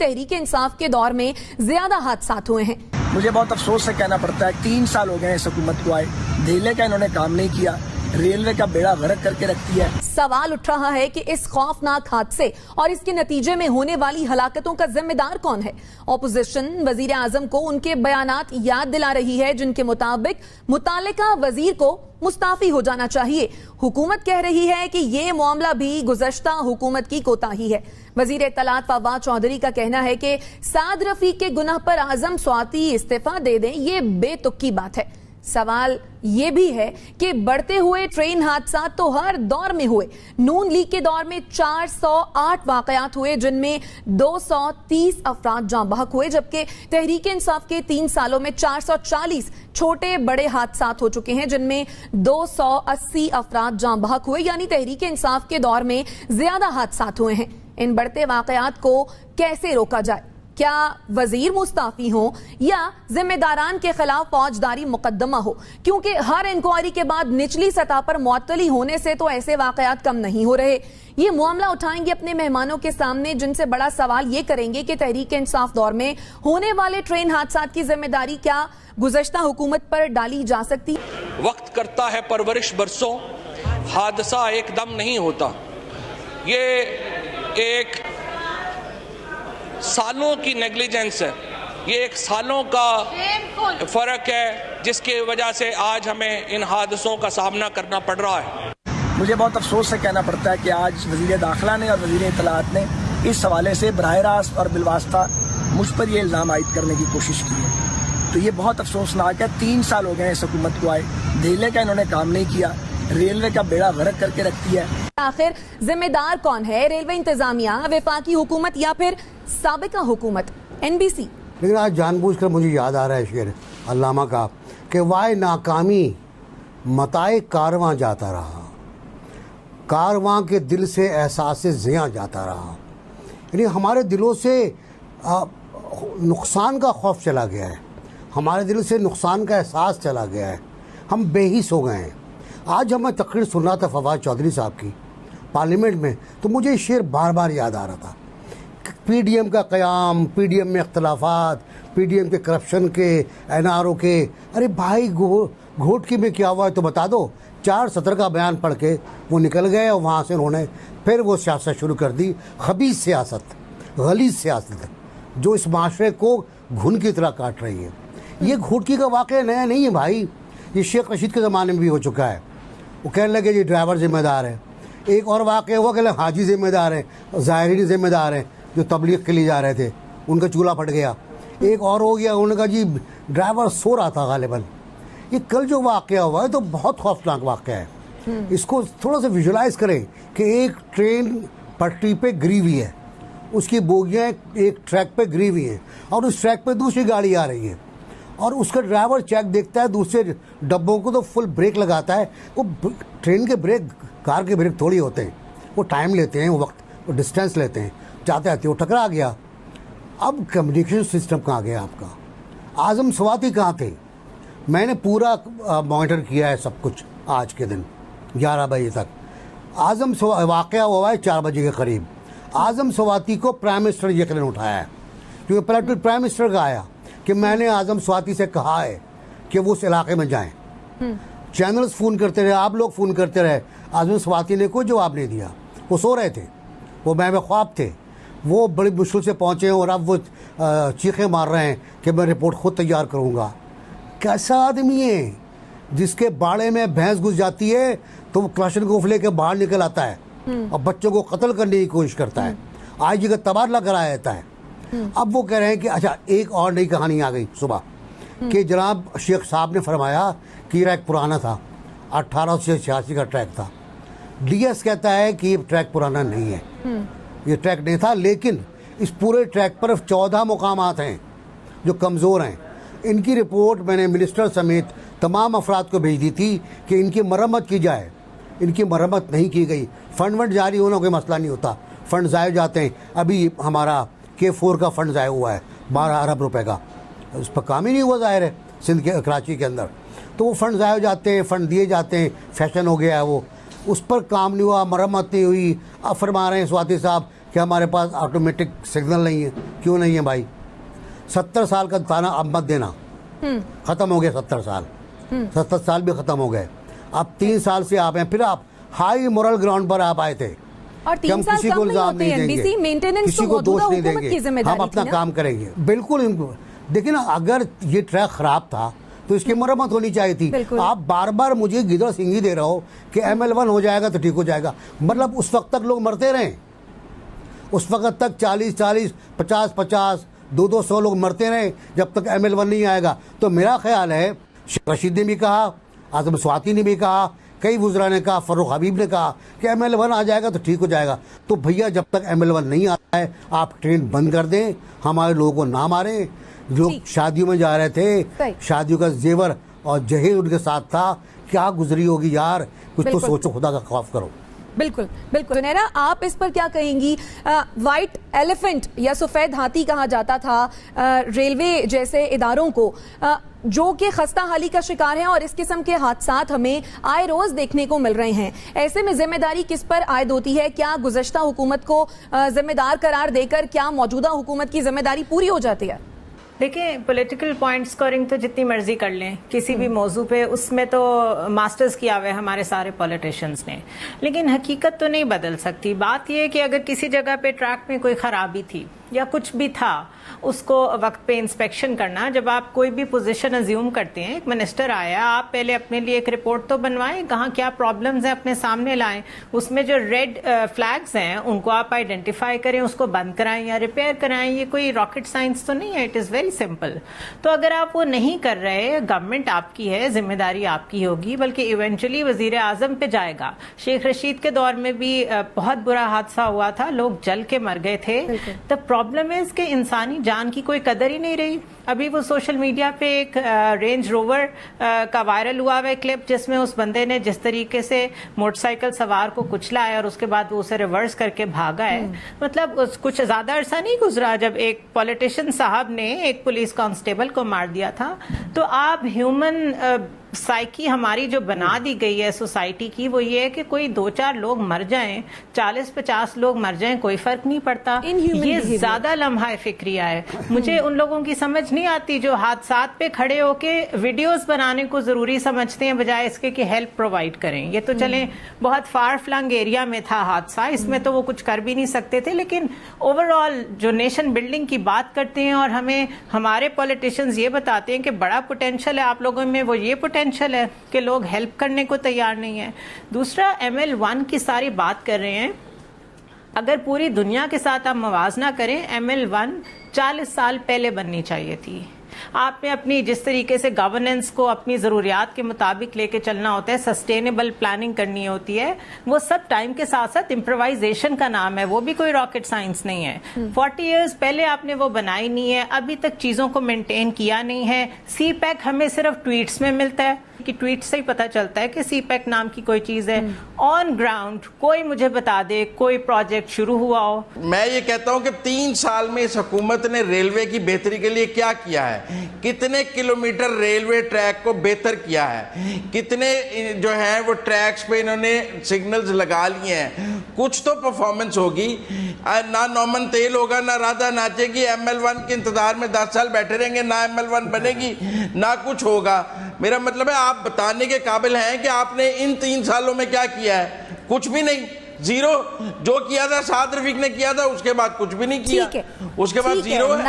तहरीक इंसाफ के दौर में ज्यादा हादसात हुए हैं। मुझे बहुत अफसोस से कहना पड़ता है 3 साल हो गए इस हुकूमत को आए, धेले का इन्होंने काम नहीं किया, रेलवे का बेड़ा गर्क करके रखती है। सवाल उठ रहा है कि इस खौफनाक हादसे और इसके नतीजे में होने वाली हलाकतों का जिम्मेदार कौन है। ऑपोजिशन वजीर आजम को उनके बयानात याद दिला रही है जिनके मुताबिक मुतालिका वजीर को मुस्ताफी हो जाना चाहिए। हुकूमत कह रही है कि ये मामला भी गुज़श्ता हुकूमत की कोताही है। वजीर इत्तलात फवाद चौधरी का कहना है कि साद रफीक के गुनाह पर आजम स्वाति इस्तीफा दे दें, ये बेतुकी बात है। सवाल ये भी है कि बढ़ते हुए ट्रेन हादसा तो हर दौर में हुए। नून लीग के दौर में 408 वाकयात हुए जिनमें 230 अफराद जाँ बहक हुए, जबकि तहरीक इंसाफ के 3 सालों में 440 छोटे बड़े हादसात हो चुके हैं जिनमें 280 अफराद जाँ बहक हुए। यानी तहरीक इंसाफ के दौर में ज्यादा हादसात हुए हैं। इन बढ़ते वाकयात को कैसे रोका जाए? क्या वजीर मुस्ताफी हो या जिम्मेदारान के खिलाफ फौजदारी मुकदमा हो? क्योंकि हर इंक्वायरी के बाद निचली सतह पर मुअत्तली होने से तो ऐसे वाकयात कम नहीं हो रहे। ये मामला उठाएंगे अपने मेहमानों के सामने, जिनसे बड़ा सवाल ये करेंगे कि तहरीक इंसाफ दौर में होने वाले ट्रेन हादसात की जिम्मेदारी क्या गुज़श्ता हुकूमत पर डाली जा सकती? वक्त करता है परवरिश बरसों, हादसा एकदम नहीं होता। ये एक सालों की नेग्लिजेंस है, ये एक सालों का फर्क है जिसकी वजह से आज हमें इन हादसों का सामना करना पड़ रहा है। मुझे बहुत अफसोस से कहना पड़ता है कि आज वजीर दाखिला ने और वजीर इत्तलात ने इस हवाले से बराह रास्त और बिलवास्ता मुझ पर ये इल्ज़ाम आयद करने की कोशिश की है। तो ये बहुत अफसोसनाक है। 3 साल हो गए इस हुकूमत को आए, धेले का इन्होंने काम नहीं किया, रेलवे का बेड़ा गर्क करके रखती है। आखिर जिम्मेदार कौन है? रेलवे इंतजामिया, वफाकी हुकूमत या फिर साबिका हुकूमत NBC? लेकिन आज जानबूझकर मुझे याद आ रहा है शेर अल्लामा का कि वाय नाकामी मताए कारवां जाता रहा, कारवां के दिल से एहसास ज़िया जाता रहा। यानी हमारे दिलों से नुकसान का खौफ चला गया है, हमारे दिल से नुकसान का एहसास चला गया है, हम बेहिस हो गए हैं। आज मैं तकरीर सुन रहा था फवाद चौधरी साहब की पार्लियामेंट में, तो मुझे शेर बार बार याद आ रहा था। PDM का क़याम, PDM में इख्तलाफात, PDM के करप्शन के, NRO के। अरे भाई घोटकी में क्या हुआ है तो बता दो। 4 सत्र का बयान पढ़ के वो निकल गए और वहाँ से उन्होंने फिर वो सियासत शुरू कर दी, खबीस सियासत, गलीज़ सियासत, जो इस माशरे को घुन की तरह काट रही है। ये घोटकी का वाक़या नया नहीं है भाई, ये शेख रशीद के ज़माने में भी हो चुका है। वो कहने लगे जी ड्राइवर जिम्मेदार है। एक और वाक़या हुआ कि हाजी जिम्मेदार है, ज़ाहिरीन जिम्मेदार हैं जो तबलीग के लिए जा रहे थे, उनका चूल्हा फट गया। एक और हो गया, उन्होंने कहा जी ड्राइवर सो रहा था गालिबन। ये कल जो वाक़या हुआ है तो बहुत खौफनाक वाक़या है। इसको थोड़ा सा विजुलाइज करें कि एक ट्रेन पटरी पे गिरी हुई है, उसकी बोगियाँ एक ट्रैक पे गिरी हुई हैं और उस ट्रैक पे दूसरी गाड़ी आ रही है और उसका ड्राइवर चेक देखता है दूसरे डब्बों को तो फुल ब्रेक लगाता है। वो ट्रेन के ब्रेक कार के ब्रेक थोड़ी होते हैं, वो टाइम लेते हैं, वो वक्त, वो डिस्टेंस लेते हैं। जाते आते वो टकरा गया। अब कम्युनिकेशन सिस्टम कहाँ गया आपका? आज़म स्वाति कहाँ थे? मैंने पूरा मॉनिटर किया है सब कुछ आज के दिन 11 बजे तक। आज़म वाक़या हुआ है 4 बजे के करीब। आज़म स्वाति को प्राइम मिनिस्टर यकीनन उठाया है, क्योंकि पहले प्राइम मिनिस्टर का आया कि मैंने आज़म स्वाति से कहा है कि वो उस इलाके में जाएं। चैनल्स फ़ोन करते रहे, आप लोग फ़ोन करते रहे, आज़म स्वाति ने कोई जवाब नहीं दिया। वो सो रहे थे, वो महव ख्वाब थे। वो बड़ी मुश्किल से पहुँचे और अब वो चीखें मार रहे हैं कि मैं रिपोर्ट ख़ुद तैयार करूँगा। कैसा आदमी है जिसके बाड़े में भैंस घुस जाती है तो वो क्लाशनकोफ लेके बाहर निकल आता है और बच्चों को कत्ल करने की कोशिश करता है, आईजी का तबादला कराया जाता है। अब वो कह रहे हैं कि अच्छा एक और नई कहानी आ गई सुबह कि जनाब शेख साहब ने फरमाया कि ट्रैक पुराना था, 1886 का ट्रैक था। DS कहता है कि ये ट्रैक पुराना नहीं है, ये ट्रैक नहीं था, लेकिन इस पूरे ट्रैक पर 14 मुकामात हैं जो कमज़ोर हैं। इनकी रिपोर्ट मैंने मिनिस्टर समेत तमाम अफराद को भेज दी थी कि इनकी मरम्मत की जाए। इनकी मरम्मत नहीं की गई। फंड जारी होना कोई मसला नहीं होता, फ़ंड ज़ाये जाते हैं। अभी हमारा K4 का फ़ंड ज़ाया हुआ है 12 अरब रुपए का, उस पर काम ही नहीं हुआ ज़ाहिर है सिंध के कराची के अंदर। तो वो फ़ंड ज़ाया जाते हैं, फ़ंड दिए जाते हैं, फैशन हो गया है वो, उस पर काम नहीं हुआ, मरम्मत नहीं हुई। अब फरमा रहे हैं स्वाति साहब कि हमारे पास ऑटोमेटिक सिग्नल नहीं है। क्यों नहीं है भाई? 70 साल का ताना अब मत देना, खत्म हो गया 70 साल। 70 साल भी खत्म हो गए। अब 3 साल से आप हैं, फिर आप हाई मोरल ग्राउंड पर आप आए थे और 3 साल किसी को इल्जाम नहीं देंगे, मेंटेनेंस किसी को दोष नहीं देंगे, हम अपना काम करेंगे। बिल्कुल इनको देखिए ना, अगर ये ट्रैक खराब था तो इसकी मरम्मत होनी चाहिए थी। आप बार बार मुझे गिदड़ सिंगी दे रहे हो कि ML1 हो जाएगा तो ठीक हो जाएगा। मतलब उस वक्त तक लोग मरते रहे, उस वक्त तक 40-40, 50-50, 200 लोग मरते रहे जब तक ML1 नहीं आएगा। तो मेरा ख्याल है, शेख रशीद ने भी कहा, आजम स्वाति ने भी कहा, कई वुज़रा ने कहा, फर्रुख हबीब ने कहा कि ML1 आ जाएगा तो ठीक हो जाएगा। तो भैया जब तक ML1 नहीं आता है आप ट्रेन बंद कर दें, हमारे लोगों को ना मारें। लोग शादियों में जा रहे थे, शादियों का जेवर और जहेज उनके साथ था, क्या गुजरी होगी यार, कुछ तो सोचो, खुदा का खौफ करो। बिल्कुल बिल्कुल। सुनैरा, आप इस पर क्या कहेंगी? व्हाइट एलिफेंट या सफेद हाथी कहा जाता था रेलवे जैसे इदारों को, जो कि खस्ता हाली का शिकार है और इस किस्म के हादसात हमें आए रोज देखने को मिल रहे हैं। ऐसे में जिम्मेदारी किस पर आयद होती है? क्या गुज़श्ता हुकूमत को जिम्मेदार करार देकर क्या मौजूदा हुकूमत की जिम्मेदारी पूरी हो जाती है? देखिए, पॉलिटिकल पॉइंट स्कोरिंग तो जितनी मर्जी कर लें किसी भी मौजू पे, उसमें तो मास्टर्स किया हुआ है हमारे सारे पॉलिटिशियंस ने, लेकिन हकीकत तो नहीं बदल सकती। बात यह है कि अगर किसी जगह पे ट्रैक में कोई खराबी थी या कुछ भी था, उसको वक्त पे इंस्पेक्शन करना। जब आप कोई भी पोजीशन अज्यूम करते हैं, एक मिनिस्टर आया, आप पहले अपने लिए एक रिपोर्ट तो बनवाएं, कहाँ क्या प्रॉब्लम्स हैं अपने सामने लाएं, उसमें जो रेड फ्लैग्स हैं उनको आप आइडेंटिफाई करें, उसको बंद कराएं या रिपेयर कराएं। ये कोई रॉकेट साइंस तो नहीं है, इट इज़ वेरी सिंपल। तो अगर आप वो नहीं कर रहे, गवर्नमेंट आपकी है, जिम्मेदारी आपकी होगी, बल्कि इवेंचुअली वजीर आजम पे जाएगा। शेख रशीद के दौर में भी बहुत बुरा हादसा हुआ था, लोग जल के मर गए थे। द प्रॉब्लम इज कि इंसानी जान की कोई कदर ही नहीं रही। अभी वो सोशल मीडिया पे एक रेंज रोवर का वायरल हुआ है क्लिप, जिसमें उस बंदे ने जिस तरीके से मोटरसाइकिल सवार को कुचला है और उसके बाद वो उसे रिवर्स करके भागा है। मतलब कुछ ज्यादा अरसा नहीं गुजरा जब एक पॉलिटिशियन साहब ने एक पुलिस कांस्टेबल को मार दिया था। तो आप ह्यूमन साइकी हमारी जो बना दी गई है सोसाइटी की, वो ये है कि कोई 2-4 लोग मर जाएं, 40-50 लोग मर जाएं, कोई फर्क नहीं पड़ता। ये ज्यादा लम्हा फिक्रिया है। मुझे उन लोगों की समझ नहीं आती जो हादसात पे खड़े होके वीडियोस बनाने को जरूरी समझते हैं, बजाय इसके कि हेल्प प्रोवाइड करें। ये तो चलें, बहुत फार फ्लंग एरिया में था हादसा, इसमें तो वो कुछ कर भी नहीं सकते थे। लेकिन ओवरऑल जो नेशन बिल्डिंग की बात करते हैं और हमें हमारे पॉलिटिशियंस ये बताते हैं कि बड़ा पोटेंशियल है आप लोगों में, वो ये पोटेंशियल है कि लोग हेल्प करने को तैयार नहीं है। दूसरा, ML1 की सारी बात कर रहे हैं, अगर पूरी दुनिया के साथ आप मवाजना करें, ML1 40 साल पहले बननी चाहिए थी। आपने अपनी जिस तरीके से गवर्नेंस को अपनी ज़रूरियात के मुताबिक लेके चलना होता है, सस्टेनेबल प्लानिंग करनी होती है, वो सब टाइम के साथ साथ इम्प्रोवाइजेशन का नाम है, वो भी कोई रॉकेट साइंस नहीं है। 40 इयर्स पहले आपने वो बनाई नहीं है, अभी तक चीज़ों को मेंटेन किया नहीं है। CPEC हमें सिर्फ ट्वीट्स में मिलता है कि ट्वीट से ही पता चलता है कि CPEC नाम की कोई चीज़ है। ऑन ग्राउंड कोई मुझे बता दे कोई प्रोजेक्ट शुरू हुआ हो। मैं ये कहता हूँ कि 3 साल में इस हुकूमत ने रेलवे की बेहतरी के लिए क्या किया है, कितने किलोमीटर रेलवे ट्रैक को बेहतर किया है, कितने जो है वो ट्रैक्स पे इन्होंने सिग्नल्स लगा लिए हैं। कुछ तो परफॉर्मेंस होगी, ना नौमन तेल होगा, ना राधा नाचेगी। ML1 के इंतजार में 10 साल बैठे रहेंगे, ना ML1 बनेगी ना कुछ होगा। मेरा मतलब है आप बताने के काबिल हैं कि आपने इन 3 सालों में क्या किया है? कुछ भी नहीं, जीरो। जो किया था साद रफीक ने किया था, उसके बाद कुछ भी नहीं किया, उसके बाद जीरो है।